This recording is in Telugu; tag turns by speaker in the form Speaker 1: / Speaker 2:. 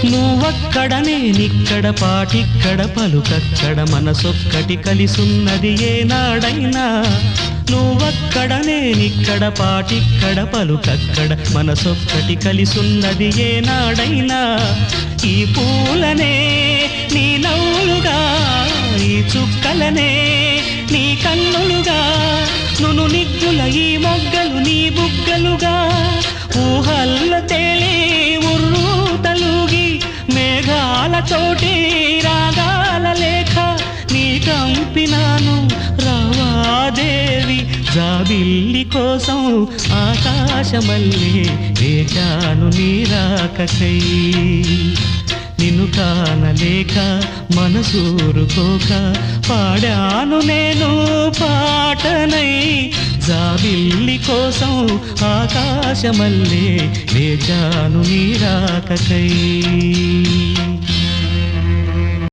Speaker 1: నువ్వక్కడ నేనిక్కడ పాటిక్కడ పలుకక్కడ మనసొక్కటి కలిసున్నది ఏనాడైనా నువ్వక్కడ నేనిక్కడ పాటిక్కడ పలుకక్కడ మనసొక్కటి కలిసున్నది ఏనాడైనా ఈ పూలనే నీ నవ్వులుగా ఈ చుక్కలనే నీ కన్నులుగా నును నిగ్గుల ఈ మొగ్గలు నీ బుగ్గలుగా ఊహల్ల తేలే ఉర్రు తలుగి మేఘాలతోటి రాగాల లేఖ నీ కంపినాను రావాదేవి జాబిల్లి కోసం ఆకాశమల్లే వేచాను నీ రాకకై నిన్ను కానలేక మనసూరుకోక పాడాను నేను పాటనై జాబిల్లి కోసం ఆకాశమల్లే వేచాను నీ రాకకై